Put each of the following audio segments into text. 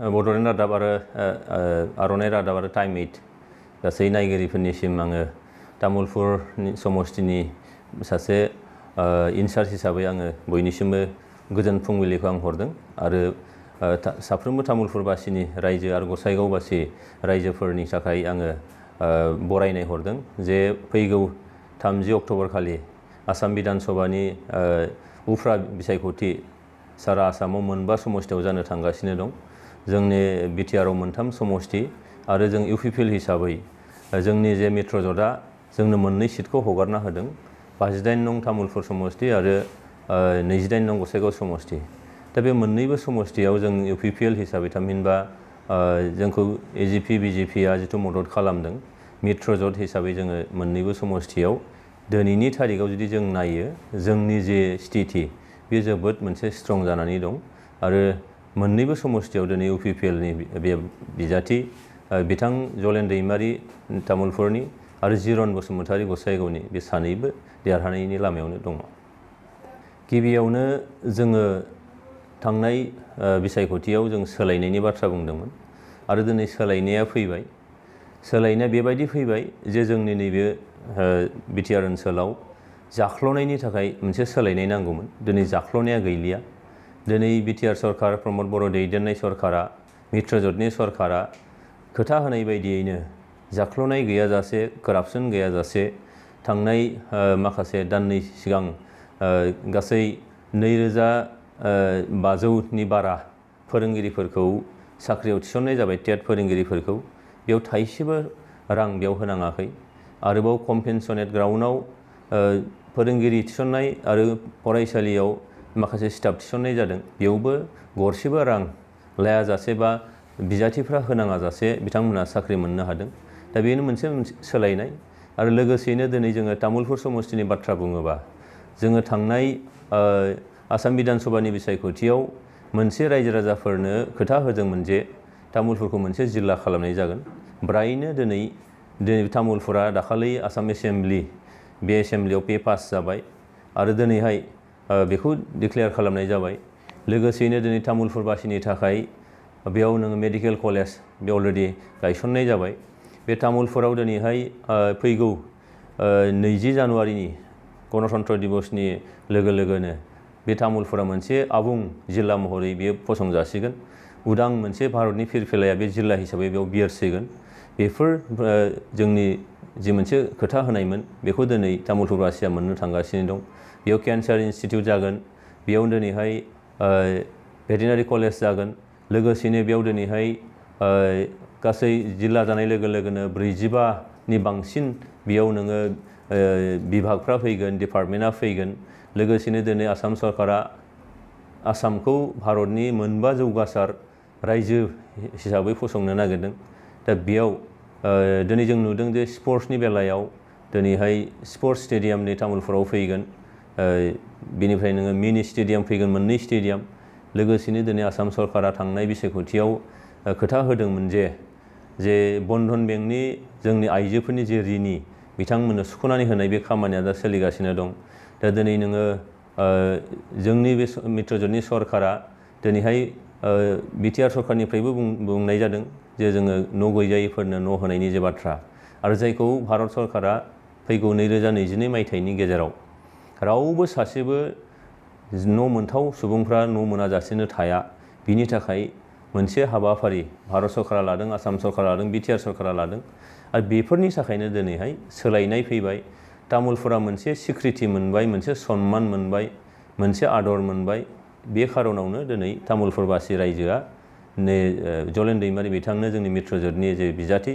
बड'लेण्ड रादाब आरो आर'नाइ रादाब आरो टाइम 8 गासै नायगिरिफोरनिसिम आङो तामुलपुर समष्टिनि सासे इनचार्ज हिसाबै आङो बयनिसिमबो गोजोन फुंबिलिखौ आं हरदों आरो साफ्रोमबो तामुलपुरबासिनि रायजो आरो गसाइगावबासि रायजोफोरनि थाखाय आङो बरायनाय हरदों जे फैगौ 30 अक्ट'बर खालि आसाम बिधान सभानि उफ्रा बिसायख'थि सारा आसामाव मोनबा समष्टियाव जानो थांगासिनो दं। जोंनि बिटिआरआव मोनथाम समष्टि आरो जों इउपिपिएल हिसाबै जोंनि जे मित्रजोटआ जोंनो मोननै सिटखौ हगारना होदों 59 नं तामुलपुर समष्टि आरो 29 नं गसाइगाव समष्टि। दा बे मोननैबो समष्टियाव जों इउपिपिएल हिसाबै थामहिनबा जोंखौ एजिपि बिजेपिआ जिथु मदद खालामदों मित्रजोट हिसाबै जोङो मोननैबो समष्टियाव दिनैनि थारिखआव जुदि जों नायो जोंनि जे स्थिति बे जोबोद मोनसे स्ट्रं जानानै दं आरो मोननैबो समष्टियाव दिनै इउपिपिएलनि बे बिजाथि बिथां जलेन दैमारि तामुलपुरनि आरो जिरन बसुमतारी गसाइगावनि बे सानैबो देरहानायनि लामायावनो दङ। गिबियावनो जोङो थांनाय बिसायख'थियाव जों सोलायनायनि बाथ्रा बुंदोंमोन आरो दिनै सोलायनाया फैबाय। सोलायनाया बेबायदि फैबाय जे जोंनि नैबे बिटिआर ओनसोलाव जाख्ल'नायनि थाखाय मोनसे सोलायनाय नांगौमोन। दिनै जाख्ल'नाया गैलिया। दिनै बिटिआर सरकार प्रमद बर' दैदेननाय सरकारा मित्रजोटनि सरकारा खोथा होनाय बायदियैनो जाख्ल'नाय गैयाजासे कारापसन गैयाजासे थांनाय माखासे दाननै सिगां गासै 2500नि बारा फोरोंगिरिफोरखौ साख्रियाव थिसननाय जाबाय टेट फोरोंगिरिफोरखौ बेयाव थाइसेबो रां बेयाव होनाङाखै। आरोबाव कम्पेन्सनेट ग्राउन्डआव फोरोंगिरि थिसननाय आरो फरायसालियाव माखासे स्टाफ थिसननाय जादों बेयावबो गरसेबो रां लायाजासे बा बिजाथिफ्रा होनाङाजासे बिथांमोना साख्रि मोननो हादों। दा बेनो मोनसे सोलायनाय आरो लोगोसेयैनो दिनै जोङो तामुलपुर समष्टिनि बाथ्रा बुङोबा जोङो थांनाय आसाम बिधान सभानि बिसायख'थियाव मोनसे रायजो राजाफोरनो खोथा होदोंमोन जे तामुलपुरखौ मोनसे जिल्ला खालामनाय जागोन। ब्रायनो दिनै तामुलपुरा दाखालि आसाम एसेम्ब्लि बे एसेम्ब्लियाव पे पास जाबाय आरो दिनैहाय बेखौ डिक्लेयार खालामनाय जाबाय। लोगोसेयैनो दिनै तामुलपुरबासिनि थाखाय बेयाव नोङो मेडिकेल कलेज बे अलरेडि गायसननाय जाबाय। बे तामुलपुराव दिनैहाय फैगौ 20 जानुवारिनि गणतन्त्र दिबसनि लोगो लोगोनो बे तामुलपुरा मोनसे आबुं जिल्ला महरै बेयो फसंजासिगोन। उदां मोनसे भारतनि फिरफिलाया बे जिल्ला हिसाबै बेयाव बिरसिगोन। बेफोर जोंनि जि मोनसे खोथा होनायमोन बेखौ दिनै तामुलपुरबासिया मोननो थांगासिनो दं। बेयाव केन्सार इन्सटिटिउट जागोन, बेयाव दिनैहाय भेटेनारि कलेज जागोन, लोगोसेनो बेयाव दिनैहाय गासै जिल्ला जानाय लोगो लोगोनो 45नि बांसिन बेयाव नोङो बिभागफ्रा फैगोन, डिपार्टमेन्टआ फैगोन। लोगोसेनो दिनै आसाम सरकारा आसामखौ भारतनि मोनबा जौगासार रायजो हिसाबै फसंनो नागिरदों। दा बेयाव दिनै जों नुदों जे स्पर्ट्सनि बेलायाव दिनैहाय स्पर्ट्स स्टेडियामनि तामुलपुराव फैगोन। बेनिफ्राय नोङो मिनि स्टेडियाम फैगोन, मोननै स्टेडियाम। लोगोसेनो दिनै आसाम सरकारा थांनाय बिसायख'थियाव खोथा होदोंमोन जे बन्धन बेंकनि जोंनि आइजोफोरनि जे ऋणी बिथांमोननो सुख'नानै होनाय बे खामानिया दा सोलिगासिनो दं। दा दिनै नोङो जोंनि बे मित्रजोटनि सरकारा दिनैहाय बिटिआर सरकारनिफ्रायबो बुंनाय जादों जे जोङो न' गैजायैफोरनो न' होनायनि जे बाथ्रा आरो जायखौ भारत सरकारा फैगौ 2022 मायथाइनि गेजेराव रावबो सासेबो न' मोनथाव सुबुंफ्रा न' मोनाजासेनो थाया बिनि थाखाय मोनसे हाबाफारि भारत सरकारा लादों, आसाम सरकारा लादों, बिटिआर सरकारा लादों आरो बेफोरनि थाखायनो दिनैहाय सोलायनाय फैबाय। तामुलपुरा मोनसे स्वीकृति मोनबाय, मोनसे सन्मान मोनबाय, मोनसे आदर मोनबाय। बे खार'नावनो दिनै तामुलपुरबासि रायजोआ जलेन दैमारि बिथांनो जोंनि मित्रजोटनि जे बिजाथि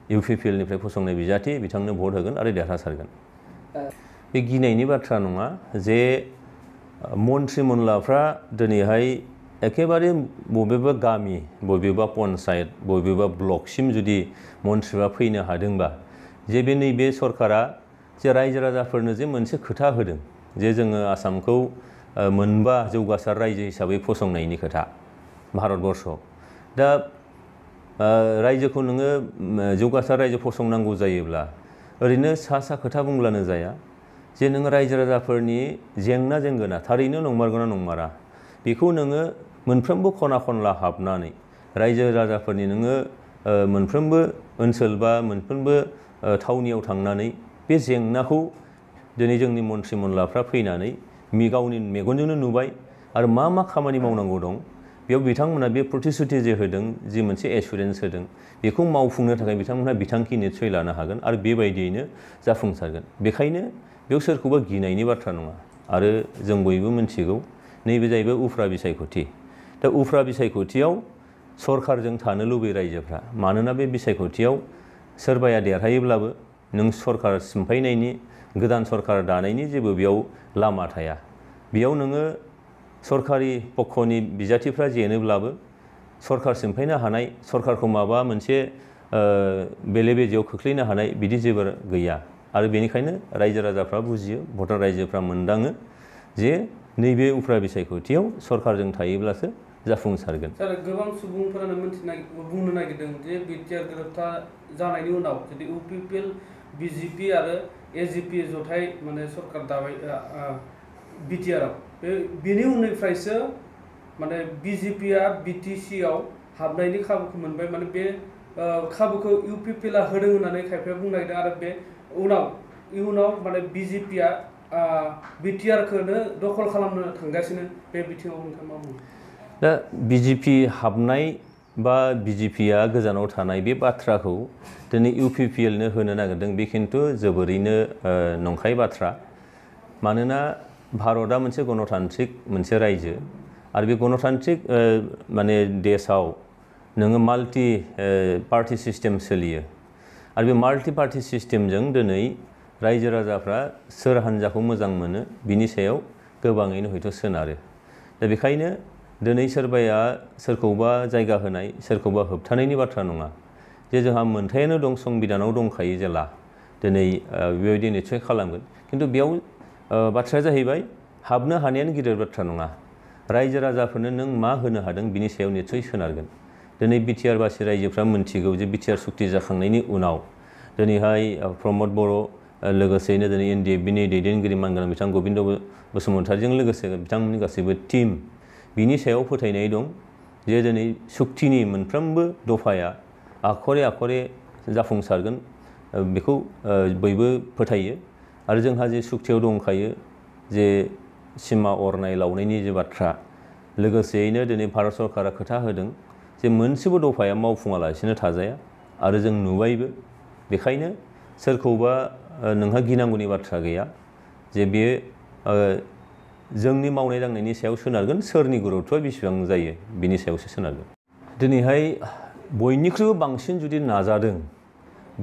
इउपिपिएलनिफ्राय फसंनाय बिजाथि बिथांनो भट होगोन आरो देरहासारगोन। बे गिनायनि बाथ्रा नङा जे मन्त्रि मनलाफ्रा दिनैहाय एखेबारे बबेबा गामि, बबेबा पन्सायत, बबेबा ब्लकसिम जुदि मन्थ्रिफ्रा फैनो हादोंबा जे बे नैबे सरकारा जे रायजो राजाफोरनो जे मोनसे खोथा होदों जे जोङो आसामखौ मोनबा जौगासार रायजो हिसाबै फसंनायनि खोथा भारतबर्षआव। दा रायजोखौ नोङो जौगासार रायजो फसंनांगौ जायोब्ला ओरैनो सा खोथा बुंब्लानो जाया जे नोङो रायजो राजाफोरनि जेंना जेंगोना थारैनो नंमारगौना नंमारा बेखौ नोङो मोनफ्रोमबो खना खनला हाबनानै रायजो राजाफोरनि नोङो मोनफ्रोमबो ओनसोल बा मोनफ्रोमबो थावनियाव थांनानै बे जेंनाखौ दिनै जोंनि मन्थ्रि मनलाफ्रा फैनानै गावनि मेगनजोंनो नुबाय आरो मा मा खामानि मावनांगौ दं बेयाव बिथांमोना बे प्रतिश्रुति जे होदों जि मोनसे एसुरेन्स होदों बेखौ मावफुंनो थाखाय बिथांमोनहा बिथांखि निस्सय लानो हागोन आरो बेबायदियैनो जाफुंसारगोन। बेखायनो बेयाव सोरखौबा गिनायनि बाथ्रा नङा आरो जों बयबो मिथिगौ नैबे जाहैबाय उफ्रा बिसायख'थि। दा उफ्रा बिसायख'थियाव सरखारजों थानो लुबैयो रायजोफ्रा, मानोना बे बिसायख'थियाव सोरबाया देरहायोब्लाबो नों सरखार सिमफायनायनि गोदान सरखार दानायनि जेबो बेयाव लामा थाया। बेयाव नोङो सरखारि पक्षनि बिजाथिफ्रा जेनोब्लाबो सरखार सिमफायनो हानाय, सरखारखौ माबा मोनसे बेले बेजेआव खोख्लैनो हानाय बिदि जेबो गैया आरो बेनिखायनो रायजो राजाफ्रा बुजियो, भटार रायजोफ्रा मोनदाङो जे नैबे उफ्रा बिसायख'थियाव सरखारजों थायोब्लासो जाफुंसारगोन। सार, गोबां सुबुंफोरानो बुंनो नागिरदों जे बिटिआर गोरोबथा जानायनि उनाव जुदि इउपिपिएल, बिजेपि आरो एजिपि जथाय माने सरखार दाबाय बिटिआरआव, बेनि उननिफ्रायसो माने बिजेपिआ बिटिसिआव हाबनायनि खाबुखौ मोनबाय, माने बे खाबुखौ इउपिपिएलआ होदों होननानै खायफाया बुंनो नागिरदों आरो बे इयुनाव माने बिजेपिआ बिटिआरखौनो दखल खालामनो थांगासिनो, बे बिथिङाव नोंथाङा मा बुङो? दा बिजेपि हाबनाय बा बिजेपिआ गोजानाव थानाय बे बाथ्राखौ दिनै इउपिपिएलनो होनो नागिरदों, बे खिन्थु जोबोरैनो नंखाय बाथ्रा। मानोना भारतआ मोनसे गणतान्त्रिक मोनसे रायजो आरो बे गणतान्त्रिक माने देशआव नोङो माल्टि पार्टि सिस्टेम सोलियो आरो बे माल्टि पार्टि सिस्टेमजों दिनै रायजो राजाफ्रा सोर हान्जाखौ मोजां मोनो बिनि सायाव गोबाङैनो हयथ' सोनारो। दा बेखायनो दिनै सोरबाया सोरखौबा जायगा होनाय, सोरखौबा होबथानायनि बाथ्रा नङा। जे जोंहा मोनथायानो दं, संबिधानाव दंखायो जेला दिनै बेबायदि निस्सय खालामगोन। खिन्थु बेयाव बाथ्राया जाहैबाय हाबनो हानायानो गिदिर बाथ्रा नङा, रायजो राजाफोरनो नों मा होनो हादों बिनि सायाव निस्सय सोनारगोन। दिनै बिटिआर बासि रायजोफ्रा मिन्थिगौ जे बिटिआर सुक्ति जाखांनायनि उनाव दिनैहाय प्रमद बर' लोगोसेयैनो दिनै एनडिएफबिनि दैदेनगिरि मानगोनां बिथां गबिन्द बसुमतारीजों लोगोसे बिथांमोननि गासैबो टीम बिनि सायाव फोथायनाय दं जे दिनै सुक्तिनि मोनफ्रोमबो दफाया आखरे आखरे जाफुंसारगोन, बेखौ बयबो फोथायो। आरो जोंहा जे सुक्तियाव दंखायो जे सिमा अरनाय लावनायनि जे बाथ्रा, लोगोसेयैनो दिनै भारत सरकारा खोथा होदों जे मोनसेबो दफाया मावफुङालासिनो थाजाया आरो जों नुबायबो। बेखायनो सोरखौबा नोंहा गिनांगौनि बाथ्रा गैया, जे बेयो जोंनि मावनाय दांनायनि सायाव सोनारगोन, सोरनि गुरुत्वआ बेसेबां जायो बिनि सायावसो सोनारगोन। दिनैहाय बयनिख्रुइबो बांसिन जुदि नाजादों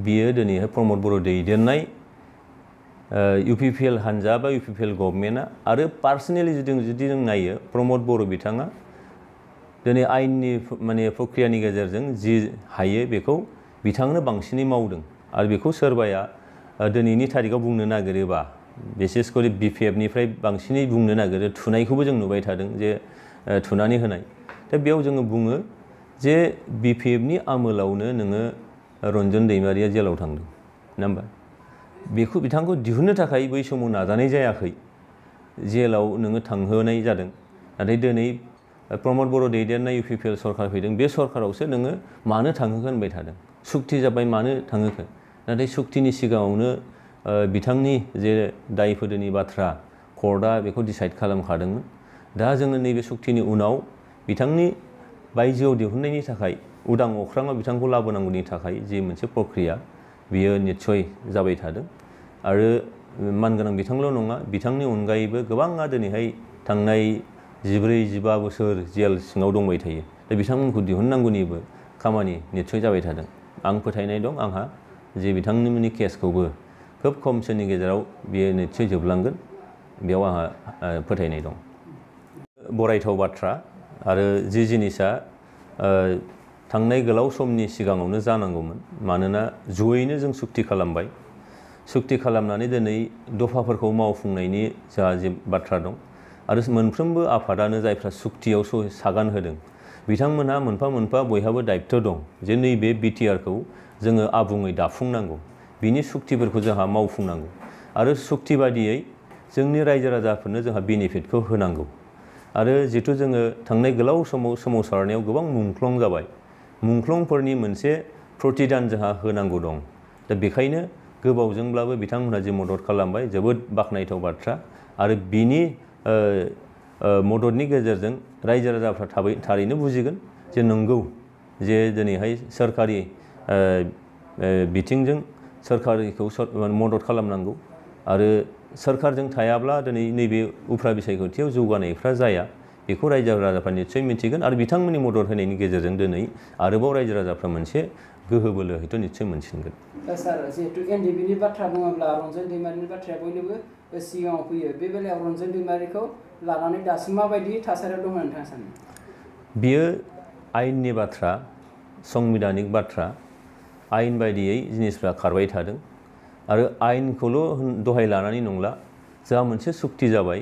बियो दिनैहाय प्रमद बर' दैदेननाय इउपिपिएल हान्जा बा इउपिपिएल गभर्नमेन्टआ। आरो पार्सनेलि जुदि जों नायो, प्रमद बर' बिथाङा दिनै आयेननि माने प्रक्रियानि गेजेरजों जि हायो बेखौ बिथांनो बांसिनै मावदों आरो बेखौ सोरबाया दिनैनि थारिखआव बुंनो नागिरोबा, बिसेसकरि बिपिएफनिफ्राय बांसिनै बुंनो नागिरो, थुनायखौबो जों नुबाय थादों जे थुनानै होनाय। दा बेयाव जोङो बुङो जे बिपिएफनि आमोलावनो नोङो रन्जन दैमारिया जेलाव थांदों, नङा होमबा? बेखौ बिथांखौ दिहुननो थाखाय बै समाव नाजानाय जायाखै, जेलाव नोङो थांहोनाय जादों। नाथाय दिनै प्रमद बर' दैदेननाय इउपिपिएल सरकार फैदों, बे सरकारावसो नोङो मानो थांहोखो होनबाय थादों, सुक्ति जाबाय मानो थांहोखो। नाथाय सुक्तिनि सिगाङावनो बिथांनि जे दाय फोदोनि बाथ्रा कर्टआ बेखौ डिसाइड खालामखादोंमोन। दा जोङो नैबे सुक्तिनि उनाव बिथांनि बायजोआव दिहुननायनि थाखाय, उदां अख्राङाव बिथांखौ लाबोनांगौनि थाखाय जि मोनसे प्रक्रिया बियो निस्सय जाबाय थादों। आरो मानगोनां बिथांल' नङा, बिथांनि अनगायैबो गोबाङा दिनैहाय थांनाय 14-15 बोसोर जेल सिङाव दंबाय थायो। दा बिथांमोनखौ दिहुननांगौनिबो खामानि निस्सय जाबाय थादों। आं फोथायनाय दं आंहा जे बिथांमोननि केसखौबो खोब खम समनि गेजेराव बियो निस्सय जोबलांगोन, बेयाव आंहा फोथायनाय दं। बरायथाव बाथ्रा आरो जि जिनिसा थांनाय गोलाव समनि सिगाङावनो जानांगौमोन। मानोना जयैनो जों सुक्ति खालामबाय, सुक्ति खालामनानै दिनै दफाफोरखौ मावफुंनायनि जोंहा जे बाथ्रा दं आरो मोनफ्रोमबो आफादानो जायफ्रा सुक्तियाव सागान होदों बिथांमोनहा मोनफा मोनफा बयहाबो दायित्व दं जे नैबे बिटिआरखौ जोङो आबुङै दाफुंनांगौ, बिनि सुक्तिफोरखौ जोंहा मावफुंनांगौ आरो सुक्ति बादियै जोंनि रायजो राजाफोरनो जोंहा बेनिफिटखौ होनांगौ। आरो जिहेथु जोङो थांनाय गोलाव समाव सोमावसारनायाव गोबां मुंख्लं जाबाय, मुंख्लंफोरनि मोनसे प्रतिदान जोंहा होनांगौ दं। दा बेखायनो गोबावजोंब्लाबो बिथांमोनहा जे मदद खालामबाय जोबोद बाख्नायथाव बाथ्रा। आरो बिनि मददनि गेजेरजों रायजो राजाफ्रा थारैनो बुजिगोन जे नंगौ जे दिनैहाय सोरखारि बिथिंजों सोरखारखौ मदद खालामनांगौ आरो सोरखारजों थायाब्ला दिनै नैबे उफ्रा बिसायख'थियाव जौगानायफ्रा जाया, बेखौ रायजो राजाफ्रा निस्सय मिन्थिगोन आरो बिथांमोननि मदद होनायनि गेजेरजों दिनै आरोबाव रायजो राजाफ्रा मोनसे गोहो बोलो हयथ' निस्सय मोनसिनगोन। सार, जिहेतु एनडिपिनि बाथ्रा बुङोब्ला रन्जन दैमारिनि बाथ्राया बयनिबो सिगाङाव फैयो, बे बेलायाव रन्जन दैमारिखौ लानानै दासिम माबायदि थासारियाव दं होननानै नोंथाङा सानो? बियो आयेननि बाथ्रा, संबिधानिक बाथ्रा, आयेन बायदियै जिनिसफ्रा खारबाय थादों आरो आयेनखौल' दहाय लानानै नंला, जोंहा मोनसे सुक्ति जाबाय,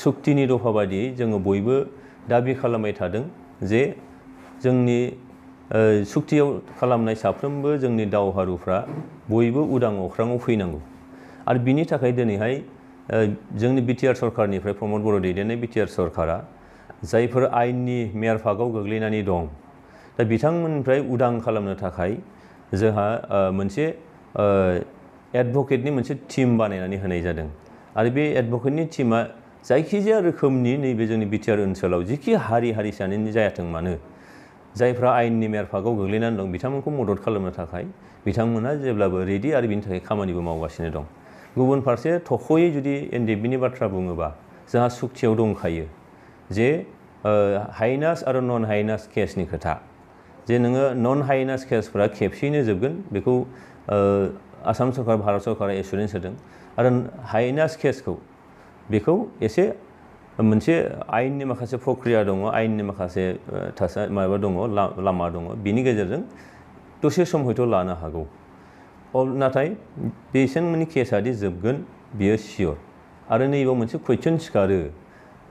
सुक्तिनि दफा बायदियै जोङो बयबो दाबि खालामबाय थादों जे जोंनि सुक्तियाव खालामनाय साफ्रोमबो जोंनि दावहारुफ्रा बयबो उदां अख्राङाव फैनांगौ। आरो बिनि थाखाय दिनैहाय जोंनि बिटिआर सरकारनिफ्राय प्रमद बर' दैदेननाय बिटिआर सरकारा जायफोर आयेननि मेरफागाव गोग्लैनानै दं, दा बिथांमोननिफ्राय उदां खालामनो थाखाय जोंहा मोनसे एडभकेटनि मोनसे टीम बानायनानै होनाय जादों। आरो बे एडभकेटनि टीमा जायखिजाया रोखोमनि नैबे जोंनि बिटिआर ओनसोलाव जिखि हारि हारिसायानो जायाथों मानो, जायफ्रा आयेननि मेरफागाव गोग्लैनानै दं बिथांमोनखौ मदद खालामनो थाखाय बिथांमोनहा जेब्लाबो रेडि आरो बिनि थाखाय खामानिबो मावगासिनो दं। गुबुन फारसे थख'यै जुदि एनडिपिनि बाथ्रा बुङोबा जोंहा सुक्तियाव दंखायो जे हाइनास आरो नन हाइनास केसनि खोथा, जे नोङो नन हाइनास केसफ्रा खेबसेयैनो जोबगोन बेखौ आसाम सरकार भारत सरकारा एसुरेन्स होदों। आरो हाइनास केसखौ बेखौ एसे मोनसे आयेननि माखासे प्रक्रिया दङ, आयेननि माखासे माबा दङ, लामा दङ, बिनि गेजेरजों दसे सम हयथ' लानो हागौ। नाथाय बिसोरनि केसआदि जोबगोन बियो सियर। आरो नैबाव मोनसे कुइसन सिखारो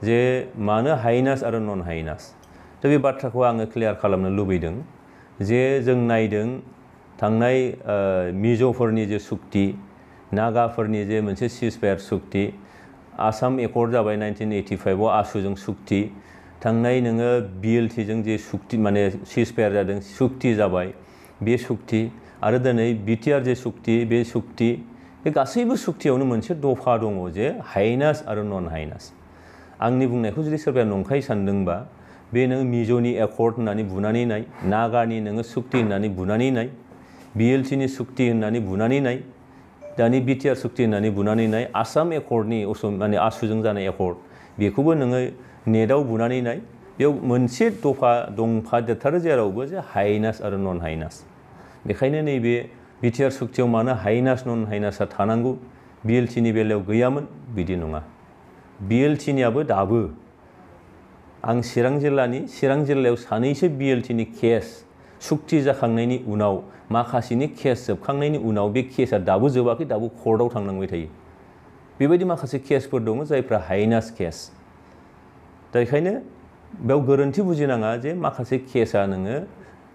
जे मानो हाइनास आरो नन हाइनास। दा बे बाथ्राखौ आङो क्लियार खालामनो लुबैदों जे जों नायदों थांनाय मिज'फोरनि जे सुक्ति, नागाफोरनि जे मोनसे सिजफायार सुक्ति, आसाम एकर्ड जाबाय 1985आव आसुजों सुक्ति, थांनाय नोङो बिएलटिजों जे सुक्ति माने सिजफायार जादों सुक्ति जाबाय, बे सुक्ति आरो दिनै बिटिआर जे सुक्ति, बे सुक्ति, बे गासैबो सुक्तियावनो मोनसे दफा दङ जे हाइनास आरो नन हाइनास। आंनि बुंनायखौ जुदि सोरबाया नंखाय सानदोंबा बे नोङो मिज'नि एकर्ड होननानै बुनानै नाय, नागानि नोङो सुक्ति होननानै बुनानै नाय, बिएलटिनि सुक्ति होननानै बुनानै नाय, दानि बिटिआर सुक्ति होननानै बुनानै नाय, आसाम एकर्डनि माने आसुजों जानाय एकर्ड बेखौबो नोङो नेटआव बुनानै नाय, बेयाव मोनसे दफा दंफा देरथारो जेरावबो जे हाइनास आरो नन हाइनास। बेखायनो नैबे बिटिआर सुक्तियाव मानो हाइनास नन हाइनासआ थानांगौ, बिएलटिनि बेलायाव गैयामोन बिदि नङा। बिएलटिनियाबो दाबो आं चिरां जिल्लायाव सानैसो बिएलटिनि केस सुक्ति जाखांनायनि उनाव माखासेनि केस जोबखांनायनि उनाव बे केसआ दाबो जोबाखै, दाबो कर्टआव थांनांबाय थायो। बेबायदि माखासे केसफोर दङ जायफ्रा हाइनास केस। दा बेखायनो बेयाव गोरोन्थि बुजिनाङा जे माखासे केसआ नोङो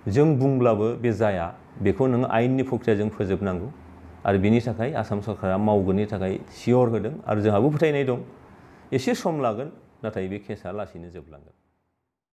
जों बुंब्लाबो बे जाया, बेखौ नोङो आयेननि प्रक्रियाजों फोजोबनांगौ। आरो बिनि थाखाय आसाम सरकारा मावगोननि थाखाय सियर होदों आरो जोंहाबो फोथायनाय दं एसे सम लागोन, नाथाय बे केसआ लासैनो जोबलांगोन।